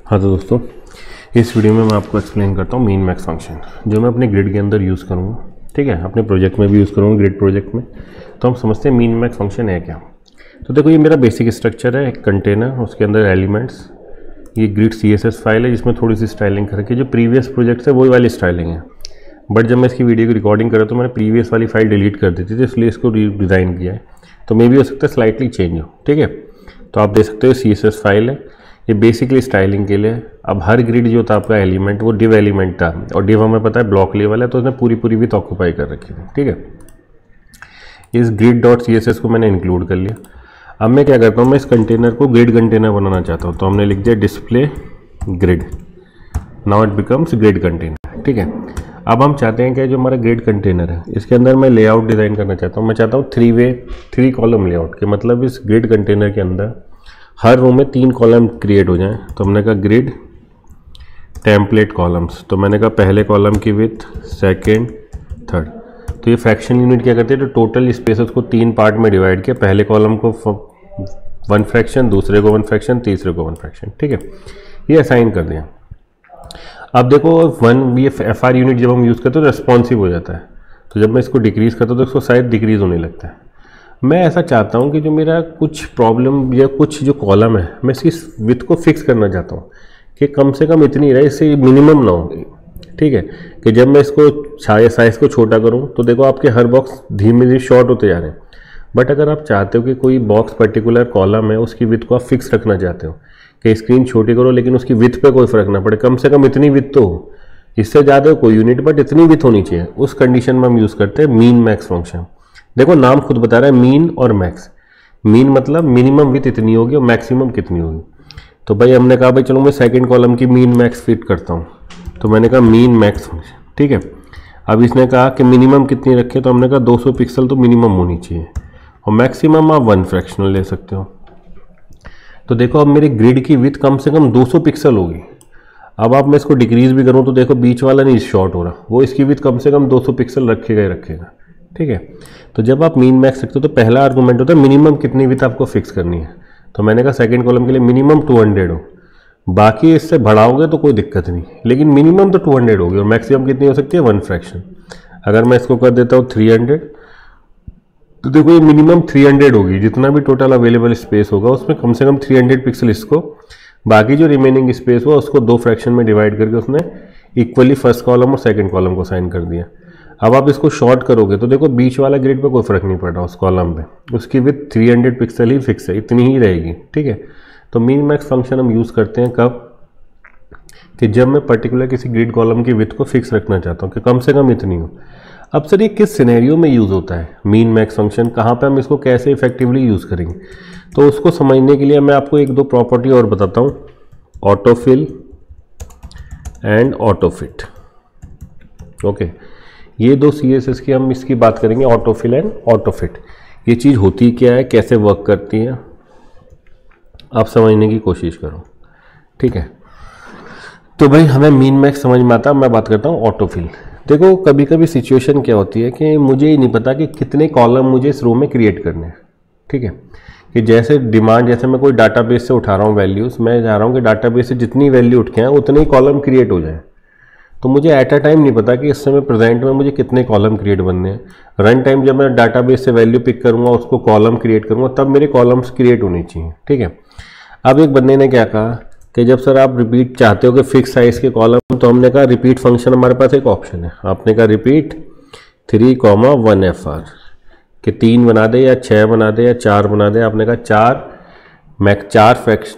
हाँ तो दोस्तों, इस वीडियो में मैं आपको एक्सप्लेन करता हूँ मीन मैक्स फंक्शन जो मैं अपने ग्रिड के अंदर यूज़ करूँगा। ठीक है, अपने प्रोजेक्ट में भी यूज़ करूँगा, ग्रिड प्रोजेक्ट में। तो हम समझते हैं मीन मैक्स फंक्शन है क्या। तो देखो, ये मेरा बेसिक स्ट्रक्चर है, एक कंटेनर, उसके अंदर एलिमेंट्स, ये ग्रिड CSS फाइल है जिसमें थोड़ी सी स्टाइलिंग करके, जो प्रीवियस प्रोजेक्ट है वही वाली स्टाइलिंग है। बट जब मैं इसकी वीडियो की रिकॉर्डिंग करा तो मैंने प्रीवियस वाली फाइल डिलीट कर दी थी, इसलिए इसको डिज़ाइन किया है। तो मे भी हो सकता है स्लाइटली चेंज हो। ठीक है, तो आप देख सकते हो CSS फाइल है, ये बेसिकली स्टाइलिंग के लिए। अब हर ग्रिड जो था आपका एलिमेंट, वो डिव एलिमेंट था, और डिव हमें पता है ब्लॉक लेवल है, तो उसने पूरी विथ ऑक्यूपाई कर रखी थी। ठीक है, इस grid.css को मैंने इंक्लूड कर लिया। अब मैं क्या करता हूँ, मैं इस कंटेनर को ग्रिड कंटेनर बनाना चाहता हूँ, तो हमने लिख दिया display grid. Now it becomes grid container. ठीक है, अब हम चाहते हैं कि जो हमारा ग्रिड कंटेनर है, इसके अंदर मैं लेआउट डिज़ाइन करना चाहता हूँ। मैं चाहता हूँ 3 कॉलम लेआउट के, मतलब इस ग्रिड कंटेनर के अंदर हर रो में 3 कॉलम क्रिएट हो जाएं। तो हमने कहा ग्रिड टेम्पलेट कॉलम्स, तो मैंने कहा पहले कॉलम की विथ, सेकंड, थर्ड। तो ये फ्रैक्शन यूनिट क्या करती है, तो टोटल स्पेस उसको 3 पार्ट में डिवाइड किया। पहले कॉलम को 1 फ्रैक्शन, दूसरे को 1 फ्रैक्शन, तीसरे को 1 फ्रैक्शन। ठीक है, ये असाइन कर दिया। अब देखो, ये FR यूनिट जब हम यूज़ करते हैं तो रेस्पॉन्सिव हो जाता है, तो जब मैं इसको डिक्रीज़ करता हूँ तो इसको शायद डिक्रीज़ होने लगता है। मैं ऐसा चाहता हूँ कि जो मेरा कुछ प्रॉब्लम या कुछ जो कॉलम है, मैं इसकी विथ को फिक्स करना चाहता हूँ कि कम से कम इतनी रहे, इससे मिनिमम ना हो। ठीक है, कि जब मैं इसको साइज़ को छोटा करूँ तो देखो आपके हर बॉक्स धीमे धीरे शॉर्ट होते जा रहे हैं। बट अगर आप चाहते हो कि कोई बॉक्स पर्टिकुलर कॉलम है, उसकी विथ को आप फिक्स रखना चाहते हो कि स्क्रीन छोटी करो लेकिन उसकी विथ पे कोई फ़र्क ना पड़े, कम से कम इतनी विथ तो हो, इससे ज़्यादा कोई यूनिट बट इतनी विथ होनी चाहिए, उस कंडीशन में हम यूज़ करते हैं मीन मैक्स फंक्शन। देखो, नाम खुद बता रहा है मीन और मैक्स। मीन मतलब मिनिमम विथ इतनी होगी और मैक्सिमम कितनी होगी। तो भाई हमने कहा भाई चलो मैं सेकंड कॉलम की मीन मैक्स फिट करता हूँ, तो मैंने कहा मीन मैक्स फंक्शन। ठीक है, अब इसने कहा कि मिनिमम कितनी रखे, तो हमने कहा 200 पिक्सल तो मिनिमम होनी चाहिए, और मैक्सिमम आप 1 फ्रैक्शनल ले सकते हो। तो देखो, अब मेरे ग्रिड की विथ कम से कम 200 पिक्सल होगी। अब आप मैं इसको डिक्रीज भी करूँ तो देखो बीच वाला नहीं शॉर्ट हो रहा, वो इसकी विथ कम से कम 200 पिक्सल रखेगा ही रखेगा। ठीक है, तो जब आप मीन मैक्स रखते हो तो पहला आर्गूमेंट होता है मिनिमम कितनी विथ आपको फिक्स करनी है। तो मैंने कहा सेकंड कॉलम के लिए मिनिमम 200 हो, बाकी इससे बढ़ाओगे तो कोई दिक्कत नहीं, लेकिन मिनिमम तो 200 होगी, और मैक्सिमम कितनी हो सकती है 1 फ्रैक्शन। अगर मैं इसको कर देता हूँ 300, तो देखो ये मिनिमम 300 होगी, जितना भी टोटल अवेलेबल स्पेस होगा उसमें कम से कम 300 पिक्सल इसको, बाकी जो रिमेनिंग स्पेस हुआ उसको 2 फ्रैक्शन में डिवाइड करके उसने इक्वली फर्स्ट कॉलम और सेकंड कॉलम को साइन कर दिया। अब आप इसको शॉर्ट करोगे तो देखो बीच वाला ग्रिड पे कोई फर्क नहीं पड़ रहा, उस कॉलम पे उसकी विथ 300 पिक्सल ही फिक्स है, इतनी ही रहेगी। ठीक है, तो मीन मैक्स फंक्शन हम यूज़ करते हैं कब, कि जब मैं पर्टिकुलर किसी ग्रिड कॉलम की विथ को फिक्स रखना चाहता हूँ कि कम से कम इतनी हो। अब सर ये किस सिनेरियो में यूज़ होता है मीन मैक्स फंक्शन, कहाँ पे हम इसको कैसे इफेक्टिवली यूज़ करेंगे, तो उसको समझने के लिए मैं आपको 1-2 प्रॉपर्टी और बताता हूँ, ऑटोफिल एंड ऑटोफिट। ओके, ये 2 CSS की हम इसकी बात करेंगे, ऑटोफिल एंड ऑटोफिट। ये चीज़ होती क्या है, कैसे वर्क करती है, आप समझने की कोशिश करो। ठीक है, तो भाई हमें मीन मैक्स समझ में आता, मैं बात करता हूँ ऑटोफिल। देखो, कभी कभी सिचुएशन क्या होती है कि मुझे ही नहीं पता कि कितने कॉलम मुझे इस रो में क्रिएट करने हैं। ठीक है, कि जैसे डिमांड, जैसे मैं कोई डाटाबेस से उठा रहा हूँ वैल्यूज़, मैं चाह रहा हूँ कि डाटाबेस से जितनी वैल्यू उठ के आए उतने ही कॉलम क्रिएट हो जाए। तो मुझे एट अ टाइम नहीं पता कि इस समय प्रेजेंट में मुझे कितने कॉलम क्रिएट बनने हैं। रन टाइम जब मैं डाटाबेस से वैल्यू पिक करूँगा, उसको कॉलम क्रिएट करूँगा, तब मेरे कॉलम्स क्रिएट होने चाहिए। ठीक है, अब एक बंदे ने क्या कहा कि जब सर आप रिपीट चाहते हो कि फिक्स साइज के कॉलम, तो हमने कहा रिपीट फंक्शन हमारे पास एक ऑप्शन है। आपने कहा रिपीट 3, 1 FR, कि 3 बना दे या 6 बना दे या 4 बना दे। आपने कहा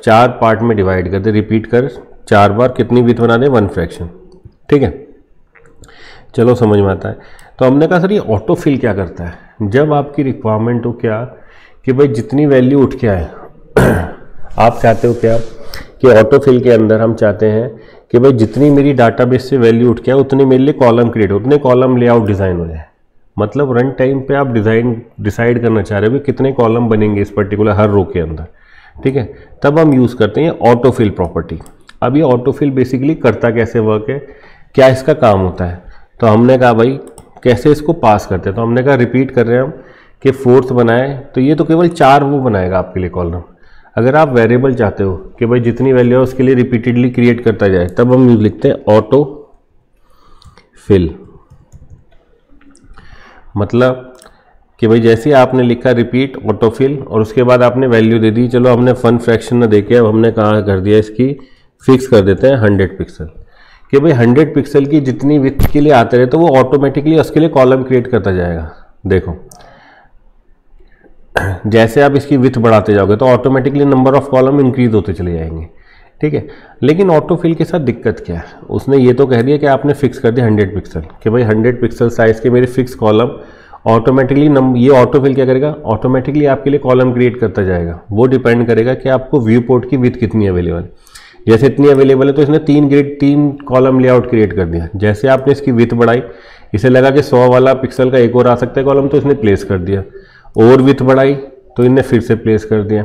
4 पार्ट में डिवाइड कर दे, रिपीट कर 4 बार, कितनी विथ बना दे 1 फ्रैक्शन। ठीक है, चलो समझ में आता है। तो हमने कहा सर ये ऑटोफिल क्या करता है, जब आपकी रिक्वायरमेंट हो क्या कि भाई जितनी वैल्यू उठ के आए आप चाहते हो क्या कि ऑटोफिल के अंदर हम चाहते हैं कि भाई जितनी मेरी डाटाबेस से वैल्यू उठ के आए उतनी मेरे लिए कॉलम क्रिएट हो, उतने कॉलम लेआउट डिज़ाइन हो जाए। मतलब रन टाइम पे आप डिसाइड करना चाह रहे हो कि कितने कॉलम बनेंगे इस पर्टिकुलर हर रो के अंदर। ठीक है, तब हम यूज़ करते हैं ऑटोफिल प्रॉपर्टी। अब ये ऑटोफिल बेसिकली करता कैसे वर्क है, क्या इसका काम होता है, तो हमने कहा भाई कैसे इसको पास करते हैं। तो हमने कहा रिपीट कर रहे हैं हम कि 4th बनाए, तो ये तो केवल 4 वो बनाएगा आपके लिए कॉलम। अगर आप वेरिएबल चाहते हो कि भाई जितनी वैल्यू है उसके लिए रिपीटेडली क्रिएट करता जाए, तब हम लिखते हैं ऑटो फिल। मतलब कि भाई जैसे आपने लिखा रिपीट ऑटोफिल और उसके बाद आपने वैल्यू दे दी, चलो हमने फन फ्रैक्शन ना देके अब हमने कहाँ कर दिया, इसकी फिक्स कर देते हैं 100 पिक्सल, कि भाई 100 पिक्सल की जितनी विड्थ के लिए आते रहे तो वो ऑटोमेटिकली उसके लिए कॉलम क्रिएट करता जाएगा। देखो जैसे आप इसकी विड्थ बढ़ाते जाओगे तो automatically number of column increase होते चले जाएंगे, ठीक है। लेकिन ऑटोफिल के साथ दिक्कत क्या है, उसने ये तो कह दिया कि आपने फिक्स कर दिया 100 पिक्सल कि भाई 100 पिक्सल साइज के मेरे फिक्स कॉलम ऑटोमेटिकली ये ऑटोफिल क्या करेगा, ऑटोमेटिकली आपके लिए कॉलम क्रिएट करता जाएगा। वो डिपेंड करेगा कि आपको व्यू पोर्ट की विड्थ कितनी अवेलेबल है। जैसे इतनी अवेलेबल है तो इसने 3 कॉलम लेआउट क्रिएट कर दिया। जैसे आपने इसकी विड्थ बढ़ाई, इसे लगा कि 100 वाला पिक्सल का एक और आ सकता है कॉलम, तो इसने प्लेस कर दिया। और विड्थ बढ़ाई तो इनने फिर से प्लेस कर दिया।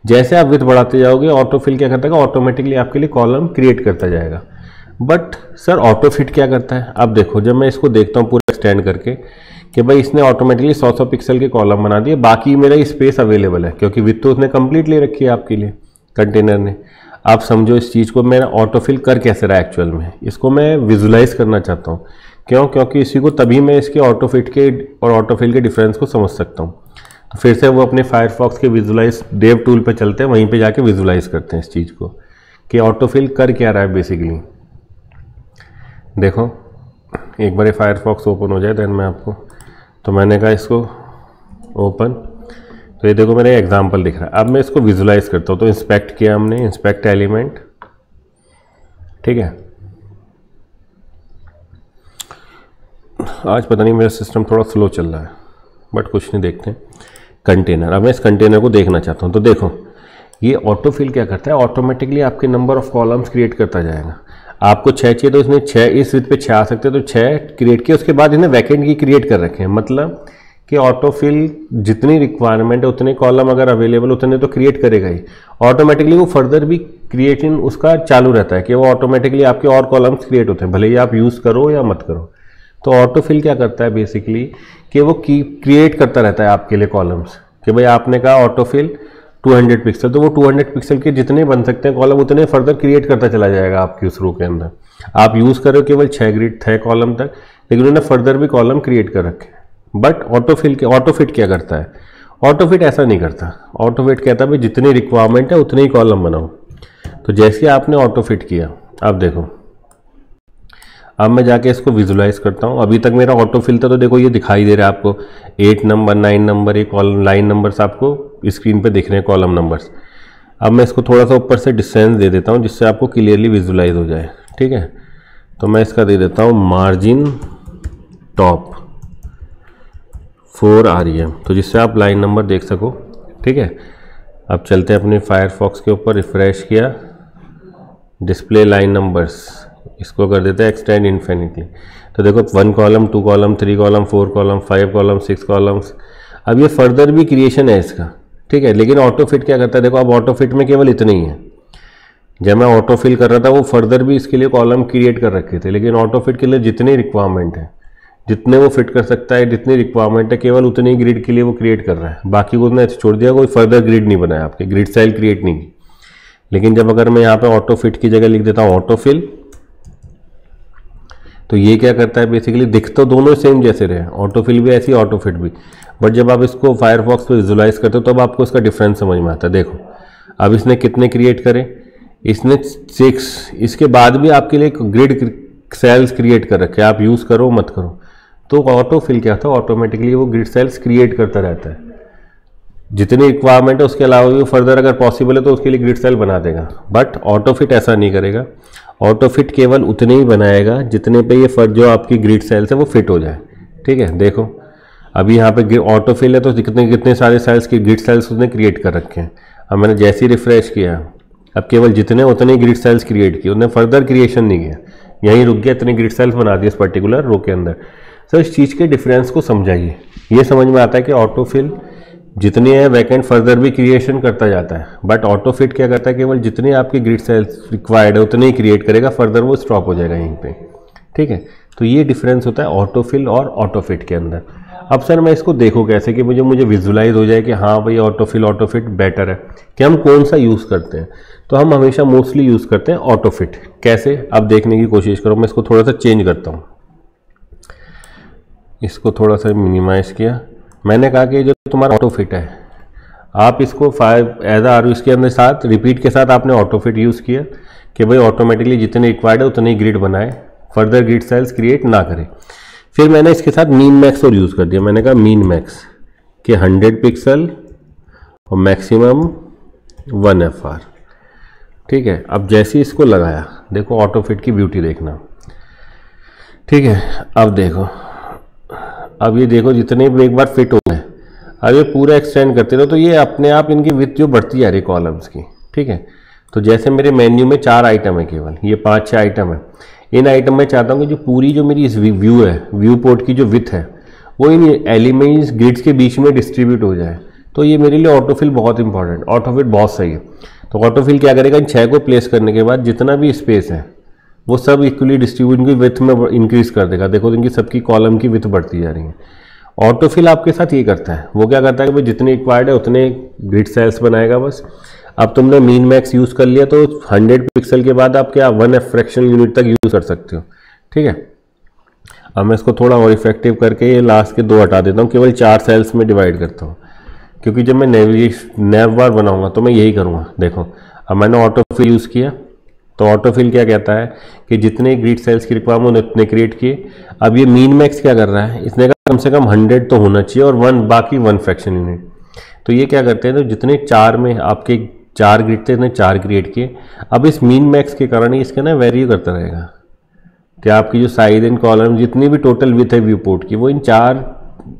जैसे आप विड्थ बढ़ाते जाओगे ऑटोफिल क्या करता है, ऑटोमेटिकली आपके लिए कॉलम क्रिएट करता जाएगा। बट सर ऑटोफिट क्या करता है, अब देखो जब मैं इसको देखता हूँ पूरा एक्सटेंड करके कि भाई इसने ऑटोमेटिकली 100 पिक्सल के कॉलम बना दिए, बाकी मेरा स्पेस अवेलेबल है क्योंकि विड्थ तो उसने कंप्लीट ले रखी है आपके लिए कंटेनर ने। आप समझो इस चीज़ को मेरा ऑटोफिल कर कैसे रहा है एक्चुअल में, इसको मैं विजुलाइज करना चाहता हूँ। क्यों, क्योंकि इसी को तभी मैं इसके ऑटोफिट के और ऑटोफिल के डिफरेंस को समझ सकता हूँ। तो फिर से वो अपने फायरफॉक्स के विजुलाइज डेव टूल पे चलते हैं, वहीं पे जाके विजुलाइज करते हैं इस चीज़ को कि ऑटोफिल कर क्या रहा है बेसिकली। देखो एक बार फायरफॉक्स ओपन हो जाए देन मैं आपको, तो मैंने कहा इसको ओपन, तो ये देखो मेरा एग्जांपल दिख रहा है। अब मैं इसको विजुलाइज करता हूँ, तो इंस्पेक्ट किया हमने, इंस्पेक्ट एलिमेंट, ठीक है। आज पता नहीं मेरा सिस्टम थोड़ा स्लो चल रहा है बट कुछ नहीं, देखते हैं कंटेनर। अब मैं इस कंटेनर को देखना चाहता हूँ, तो देखो ये ऑटोफिल क्या करता है, ऑटोमेटिकली आपके नंबर ऑफ कॉलम्स क्रिएट करता जाएगा। आपको 6 चाहिए तो इसने 6 इस विड्थ पे 6 आ सकते हैं, तो 6 क्रिएट किए, उसके बाद इन्हें वैकेंट की क्रिएट कर रखे हैं। मतलब कि ऑटोफिल जितनी रिक्वायरमेंट है उतने कॉलम अगर अवेलेबल उतने तो क्रिएट करेगा ही, ऑटोमेटिकली वो फर्दर भी क्रिएटिंग उसका चालू रहता है कि वो ऑटोमेटिकली आपके और कॉलम्स क्रिएट होते हैं, भले ही आप यूज़ करो या मत करो। तो ऑटोफिल क्या करता है बेसिकली कि वो क्रिएट करता रहता है आपके लिए कॉलम्स, कि भाई आपने कहा ऑटोफिल 200 पिक्सल, तो वो 200 पिक्सल के जितने बन सकते हैं कॉलम उतने फर्दर क्रिएट करता चला जाएगा आपकी उस रो के अंदर। आप यूज़ कर रहे हो केवल 6 ग्रिड 6 कॉलम तक, लेकिन उन्होंने फर्दर भी कॉलम क्रिएट कर रखे। बट ऑटोफिट क्या करता है, ऑटोफिट ऐसा नहीं करता। ऑटोफिट कहता है भाई जितनी रिक्वायरमेंट है उतने ही कॉलम बनाओ। तो जैसे आपने ऑटोफिट किया, अब देखो अब मैं जाके इसको विजुलाइज करता हूँ। अभी तक मेरा ऑटोफिल था, तो देखो ये दिखाई दे रहा है आपको 8 नंबर 9 नंबर, ये कॉलम लाइन नंबर्स आपको स्क्रीन पे दिख रहे हैं, कॉलम नंबर्स। अब मैं इसको थोड़ा सा ऊपर से डिस्टेंस दे देता हूँ जिससे आपको क्लियरली विजुलाइज हो जाए, ठीक है। तो मैं इसका दे देता हूँ मार्जिन टॉप 4 REM, तो जिससे आप लाइन नंबर देख सको, ठीक है। अब चलते हैं अपने फायरफॉक्स के ऊपर, रिफ्रेश किया, डिस्प्ले लाइन नंबर्स, इसको कर देते हैं एक्सटेंड इन्फिनिटली। तो देखो 1 column 2 column 3 column 4 column 5 column 6 columns. अब ये फर्दर भी क्रिएशन है इसका, ठीक है। लेकिन ऑटोफिट क्या करता है, देखो अब ऑटोफिट में केवल इतने ही है। जब मैं ऑटोफिल कर रहा था वो फर्दर भी इसके लिए कॉलम क्रिएट कर रखे थे, लेकिन ऑटोफिट के लिए जितनी रिक्वायरमेंट है, जितने वो फिट कर सकता है, जितनी रिक्वायरमेंट है, केवल उतनी ही ग्रिड के लिए वो क्रिएट कर रहा है। बाकी को उसने छोड़ दिया, कोई फर्दर ग्रिड नहीं बनाया, आपके ग्रिड स्टाइल क्रिएट नहीं की। लेकिन जब अगर मैं यहाँ पे ऑटोफिट की जगह लिख देता हूँ ऑटोफिल, तो ये क्या करता है बेसिकली, दिख तो दोनों सेम जैसे रहे, ऑटोफिल भी ऐसी ऑटोफिट भी, बट जब आप इसको फायरफॉक्स पे विजुलाइज करते हो तब आपको इसका डिफरेंस समझ में आता है। देखो अब इसने कितने क्रिएट करे, इसने 6, इसके बाद भी आपके लिए ग्रिड सेल्स क्रिएट कर रखे, आप यूज़ करो मत करो। तो ऑटोफिल क्या था, ऑटोमेटिकली वो ग्रिड सेल्स क्रिएट करता रहता है, जितनी रिक्वायरमेंट है उसके अलावा भी फर्दर अगर पॉसिबल है तो उसके लिए ग्रिड सेल बना देगा। बट ऑटोफिट ऐसा नहीं करेगा, ऑटोफिट केवल उतने ही बनाएगा जितने पे ये जो आपकी ग्रिड सेल्स है वो फिट हो जाए, ठीक है। देखो अभी यहाँ पे ऑटोफिल है तो कितने सारे सेल्स की ग्रिड सेल्स उसने क्रिएट कर रखे हैं। अब मैंने जैसे ही रिफ्रेश किया, अब केवल जितने उतने ग्रिड सेल्स क्रिएट किए, उन्हें फर्दर क्रिएशन नहीं किया, यहीं रुक गया, इतने ग्रिड सेल्स बना दिए इस पर्टिकुलर रो के अंदर। सर इस चीज़ के डिफरेंस को समझाइए, ये समझ में आता है कि ऑटोफिल जितनी है वैकेंट फर्दर भी क्रिएशन करता जाता है, बट ऑटोफिट क्या करता है, केवल जितनी आपकी ग्रिड सेल्स रिक्वायर्ड है उतने ही क्रिएट करेगा, फर्दर वो स्टॉप हो जाएगा यहीं पे, ठीक है। तो ये डिफरेंस होता है ऑटोफिल और ऑटोफिट के अंदर। अब सर मैं इसको देखूँ कैसे कि मुझे विजुलाइज हो जाए कि हाँ भाई ऑटोफिट बेटर है कि हम कौन सा यूज़ करते हैं। तो हम हमेशा मोस्टली यूज़ करते हैं ऑटोफिट। कैसे, अब देखने की कोशिश करो। मैं इसको थोड़ा सा चेंज करता हूँ, इसको थोड़ा सा मिनिमाइज किया। मैंने कहा कि जो तुम्हारा ऑटोफिट है आप इसको 5 एज आर इसके अंदर साथ रिपीट के साथ आपने ऑटोफिट यूज़ किया कि भाई ऑटोमेटिकली जितने रिक्वायर्ड है उतने ही ग्रिड बनाए, फर्दर ग्रिड सेल्स क्रिएट ना करे। फिर मैंने इसके साथ मीन मैक्स और यूज़ कर दिया। मैंने कहा मीन मैक्स कि 100 पिक्सल और मैक्सिमम 1 FR। ठीक है, अब जैसे ही इसको लगाया देखो ऑटोफिट की ब्यूटी देखना। ठीक है, अब देखो, अब ये देखो जितने भी एक बार फिट हो गए, अब ये पूरा एक्सटेंड करते रहो तो ये अपने आप इनकी विड्थ जो बढ़ती जा रही है कॉलम्स की। ठीक है, तो जैसे मेरे मेन्यू में 4 आइटम है, केवल ये 5-6 आइटम है। इन आइटम में चाहता हूँ कि जो पूरी जो मेरी इस व्यू है, व्यू पोर्ट की जो विथ है वो इन एलिमेंट्स ग्रिड्स के बीच में डिस्ट्रीब्यूट हो जाए। तो ये मेरे लिए ऑटोफिल बहुत इंपॉर्टेंट, ऑटोफिल बहुत सही है। तो ऑटोफिल क्या करेगा, इन 6 को प्लेस करने के बाद जितना भी स्पेस है वो सब इक्वली डिस्ट्रीब्यूट इनकी विथ में इंक्रीज कर देगा। देखो इनकी सबकी कॉलम की विथ बढ़ती जा रही है। ऑटोफिल आपके साथ ये करता है, वो क्या करता है कि भाई जितने रिक्वायर्ड है उतने ग्रिड सेल्स बनाएगा बस। अब तुमने मीन मैक्स यूज़ कर लिया तो 100 पिक्सल के बाद आप क्या 1 फ्रैक्शन यूनिट तक यूज़ कर सकते हो। ठीक है, अब मैं इसको थोड़ा और इफेक्टिव करके ये लास्ट के 2 हटा देता हूँ, केवल 4 सेल्स में डिवाइड करता हूँ, क्योंकि जब मैं नेव बार बनाऊंगा तो मैं यही करूँगा। देखो अब मैंने ऑटोफिल यूज़ किया तो ऑटोफिल क्या कहता है कि जितने ग्रिड सेल्स की रिक्वायरमेंट उतने क्रिएट किए। अब ये मीन मैक्स क्या कर रहा है, इसने कम से कम 100 तो होना चाहिए और बाकी 1 फ्रैक्शन यूनिट। तो ये क्या करते हैं, तो जितने 4 में आपके 4 ग्रिड थे इतने 4 क्रिएट किए। अब इस मीन मैक्स के कारण इसके ना वेरी करता रहेगा कि आपकी जो साइज एंड कॉलम जितनी भी टोटल विथ है व्यू पोर्ट की वो इन 4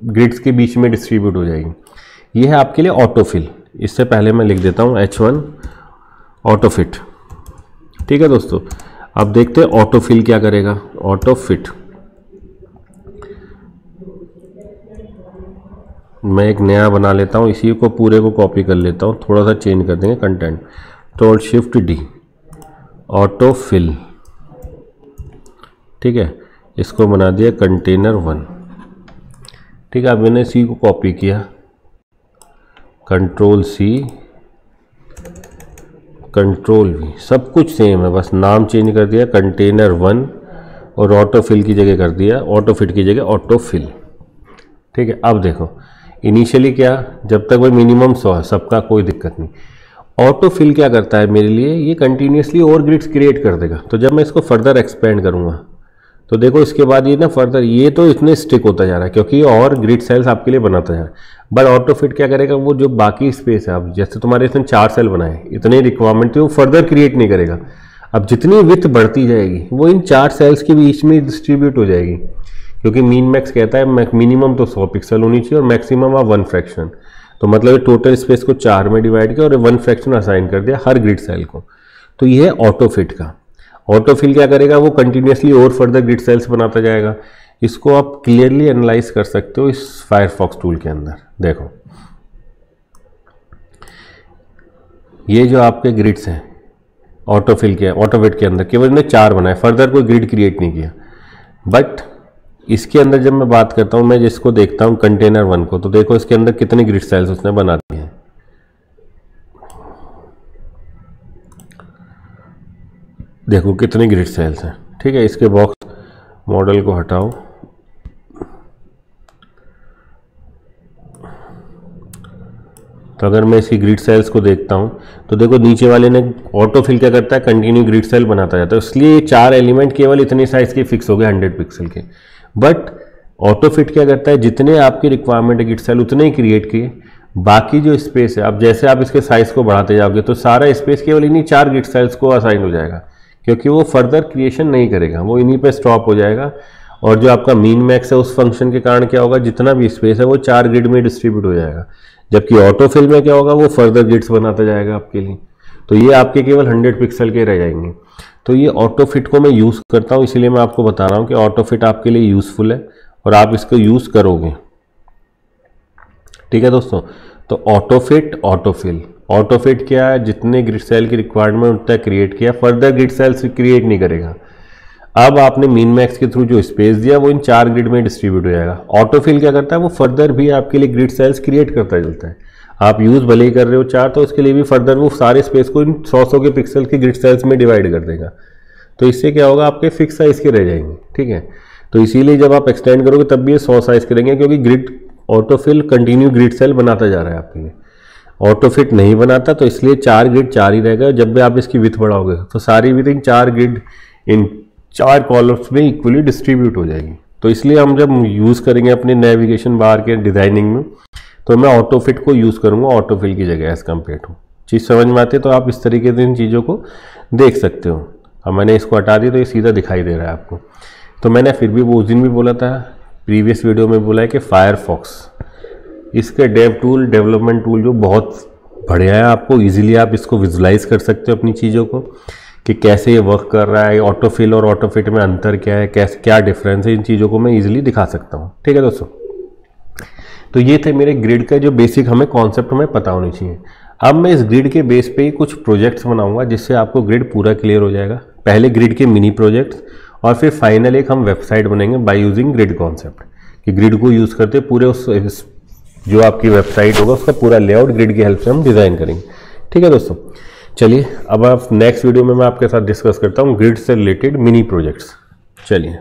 ग्रिड्स के बीच में डिस्ट्रीब्यूट हो जाएगी। ये है आपके लिए ऑटोफिल। इससे पहले मैं लिख देता हूँ H1 ऑटोफिट। ठीक है दोस्तों, अब देखते हैं ऑटोफिल क्या करेगा। ऑटोफिट मैं एक नया बना लेता हूँ, इसी को पूरे को कॉपी कर लेता हूँ, थोड़ा सा चेंज कर देंगे कंटेंट। तो शिफ्ट D ऑटोफिल। ठीक है, इसको बना दिया कंटेनर 1। ठीक है, अब मैंने सी को कॉपी किया, कंट्रोल C कंट्रोल V, सब कुछ सेम है, बस नाम चेंज कर दिया कंटेनर 1 और ऑटोफिल की जगह कर दिया, ऑटोफिट की जगह ऑटोफिल। ठीक है, अब देखो इनिशियली क्या, जब तक वो मिनिमम 100 है सबका कोई दिक्कत नहीं। ऑटोफिल क्या करता है मेरे लिए, ये कंटिन्यूसली और ग्रिड्स क्रिएट कर देगा। तो जब मैं इसको फर्दर एक्सपेंड करूँगा तो देखो इसके बाद ये ना फर्दर ये तो इतने स्टिक होता जा रहा है क्योंकि और ग्रिड सेल्स आपके लिए बनाता जा रहा है। बट ऑटोफिट क्या करेगा, वो जो बाकी स्पेस है, अब जैसे तुम्हारे इसने 4 सेल बनाए, इतने रिक्वायरमेंट थी, वो फर्दर क्रिएट नहीं करेगा। अब जितनी विथ बढ़ती जाएगी वो इन 4 सेल्स के बीच में डिस्ट्रीब्यूट हो जाएगी, क्योंकि मीन मैक्स कहता है मिनिमम तो 100 पिक्सल होनी चाहिए और मैक्सिमम आप 1 फ्रैक्शन। तो मतलब टोटल स्पेस को 4 में डिवाइड किया और 1 फ्रैक्शन असाइन कर दिया हर ग्रिड सेल को। तो ये है ऑटोफिट का। ऑटोफिल क्या करेगा, वो कंटिन्यूसली और फर्दर ग्रिड सेल्स बनाता जाएगा। इसको आप क्लियरली एनालाइज कर सकते हो इस फायरफॉक्स टूल के अंदर। देखो ये जो आपके ग्रिड्स हैं ऑटोफिल के ऑटोफिट के अंदर केवल इन्हें 4 बनाए, फर्दर कोई ग्रिड क्रिएट नहीं किया। बट इसके अंदर जब मैं बात करता हूँ, मैं जिसको देखता हूँ कंटेनर 1 को, तो देखो इसके अंदर कितने ग्रिड सेल्स उसने बना दिए हैं। देखो कितने ग्रिड सेल्स हैं। ठीक है, इसके बॉक्स मॉडल को हटाओ, तो अगर मैं इसकी ग्रिड सेल्स को देखता हूं तो देखो नीचे वाले ने ऑटोफिल क्या करता है, कंटिन्यू ग्रिड सेल बनाता जाता है, इसलिए ये 4 एलिमेंट केवल इतने साइज के फिक्स हो गए 100 पिक्सल के। बट ऑटोफिट क्या करता है, जितने आपकी रिक्वायरमेंट है ग्रिड सेल उतने ही क्रिएट किए, बाकी जो स्पेस है अब जैसे आप इसके साइज को बढ़ाते जाओगे तो सारा स्पेस केवल इन्हीं 4 ग्रिड सेल्स को असाइन हो जाएगा, क्योंकि वो फर्दर क्रिएशन नहीं करेगा, वो इन्हीं पे स्टॉप हो जाएगा। और जो आपका मीन मैक्स है उस फंक्शन के कारण क्या होगा, जितना भी स्पेस है वो 4 ग्रिड में डिस्ट्रीब्यूट हो जाएगा। जबकि ऑटोफिल में क्या होगा, वो फर्दर ग्रिड्स बनाता जाएगा आपके लिए। तो ये आपके केवल 100 पिक्सल के रह जाएंगे। तो ये ऑटोफिट को मैं यूज़ करता हूँ, इसीलिए मैं आपको बता रहा हूँ कि ऑटोफिट आपके लिए यूज़फुल है और आप इसको यूज़ करोगे। ठीक है दोस्तों, तो ऑटोफिट ऑटोफिल। ऑटोफिट क्या है, जितने ग्रिड सेल की रिक्वायरमेंट उतना क्रिएट किया, फर्दर ग्रिड सेल्स क्रिएट नहीं करेगा। अब आपने मीन मैक्स के थ्रू जो स्पेस दिया वो इन 4 ग्रिड में डिस्ट्रीब्यूट हो जाएगा। ऑटोफिल क्या करता है, वो फर्दर भी आपके लिए ग्रिड सेल्स क्रिएट करता चलता है। आप यूज भले ही कर रहे हो 4, तो उसके लिए भी फर्दर वो सारे स्पेस को इन 100 के पिक्सल के ग्रिड सेल्स में डिवाइड कर देगा। तो इससे क्या होगा, आपके फिक्स साइज के रह जाएंगे, ठीक है। तो इसीलिए जब आप एक्सटेंड करोगे तब भी ये 100 साइज के रहेंगे, क्योंकि grid autofill continue grid cell बनाता जा रहा है आपके लिए। ऑटोफिट नहीं बनाता, तो इसलिए 4 ग्रिड 4 ही रहेगा। जब भी आप इसकी विथ बढ़ाओगे तो सारी with in 4 grid in 4 columns में इक्वली डिस्ट्रीब्यूट हो जाएगी। तो इसलिए हम जब यूज़ करेंगे अपने नेविगेशन बार के डिज़ाइनिंग में, तो मैं ऑटोफिट को यूज़ करूँगा ऑटोफिल की जगह एज कम्पेयर टू। चीज़ समझ में आती है तो आप इस तरीके से इन चीज़ों को देख सकते हो। अब मैंने इसको हटा दिया तो ये सीधा दिखाई दे रहा है आपको। तो मैंने फिर भी वो उस दिन भी बोला था, प्रीवियस वीडियो में बोला है कि फायरफॉक्स इसके डेवलपमेंट टूल जो बहुत बढ़िया है, आपको इजीली आप इसको विजुलाइज कर सकते हो अपनी चीज़ों को कि कैसे ये वर्क कर रहा है, ऑटोफिल और ऑटोफिट में अंतर क्या है, कैसे क्या डिफरेंस है, इन चीज़ों को मैं इजीली दिखा सकता हूँ, ठीक है दोस्तों। तो ये थे मेरे ग्रिड का जो बेसिक हमें कॉन्सेप्ट हमें पता होनी चाहिए। अब मैं इस ग्रिड के बेस पे ही कुछ प्रोजेक्ट्स बनाऊंगा जिससे आपको ग्रिड पूरा क्लियर हो जाएगा। पहले ग्रिड के मिनी प्रोजेक्ट्स और फिर फाइनल एक हम वेबसाइट बनेंगे बाय यूजिंग ग्रिड कॉन्सेप्ट, कि ग्रिड को यूज़ करते पूरे उस जो आपकी वेबसाइट होगा उसका पूरा लेआउट ग्रिड की हेल्प से हम डिज़ाइन करेंगे, ठीक है दोस्तों। चलिए अब आप नेक्स्ट वीडियो में मैं आपके साथ डिस्कस करता हूँ ग्रिड से रिलेटेड मिनी प्रोजेक्ट्स। चलिए।